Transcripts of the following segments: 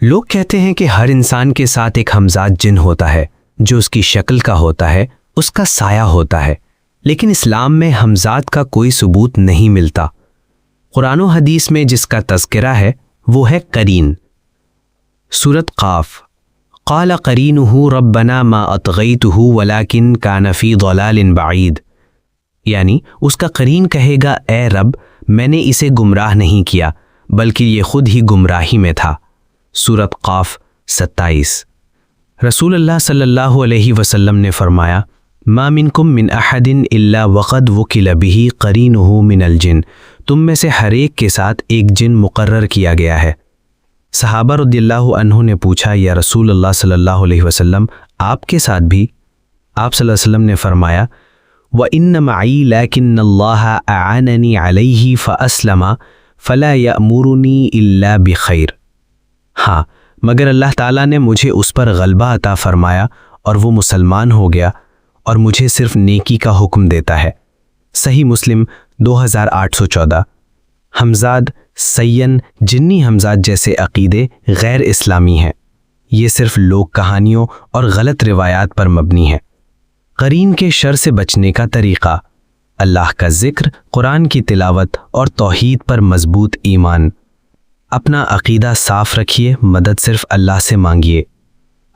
لوگ کہتے ہیں کہ ہر انسان کے ساتھ ایک ہمزاد جن ہوتا ہے جو اس کی شکل کا ہوتا ہے، اس کا سایہ ہوتا ہے، لیکن اسلام میں ہمزاد کا کوئی ثبوت نہیں ملتا۔ قرآن و حدیث میں جس کا تذکرہ ہے وہ ہے قرین۔ سورۃ قاف، قال قرینہ ربنا ما اطغیتہ ولکن کان فی ضلال بعید، یعنی اس کا قرین کہے گا اے رب میں نے اسے گمراہ نہیں کیا بلکہ یہ خود ہی گمراہی میں تھا۔ سورۃ قاف 27۔ رسول اللہ صلی اللہ علیہ وسلم نے فرمایا ما منکم من احد الا وقد وکل بہ قرینہ من الجن، تم میں سے ہر ایک کے ساتھ ایک جن مقرر کیا گیا ہے۔ صحابہ رضی اللہ عنہ نے پوچھا یا رسول اللہ صلی اللہ علیہ وسلم آپ کے ساتھ بھی؟ آپ صلی اللہ علیہ وسلم نے فرمایا وَإِنَّ مَعِي لَكِنَّ اللَّهَ أَعَانَنِي عَلَيْهِ فَأَسْلَمَ فَلَا يَأْمُرُنِي إِلَّا بِخَيْرٍ، ہاں مگر اللہ تعالیٰ نے مجھے اس پر غلبہ عطا فرمایا اور وہ مسلمان ہو گیا اور مجھے صرف نیکی کا حکم دیتا ہے۔ صحیح مسلم 2814۔ ہمزاد، سین، جنی ہمزاد جیسے عقیدے غیر اسلامی ہیں، یہ صرف لوک کہانیوں اور غلط روایات پر مبنی ہے۔ قرین کے شر سے بچنے کا طریقہ: اللہ کا ذکر، قرآن کی تلاوت اور توحید پر مضبوط ایمان۔ اپنا عقیدہ صاف رکھیے، مدد صرف اللہ سے مانگیے۔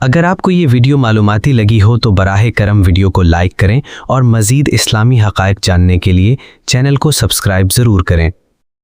اگر آپ کو یہ ویڈیو معلوماتی لگی ہو تو براہ کرم ویڈیو کو لائک کریں اور مزید اسلامی حقائق جاننے کے لیے چینل کو سبسکرائب ضرور کریں۔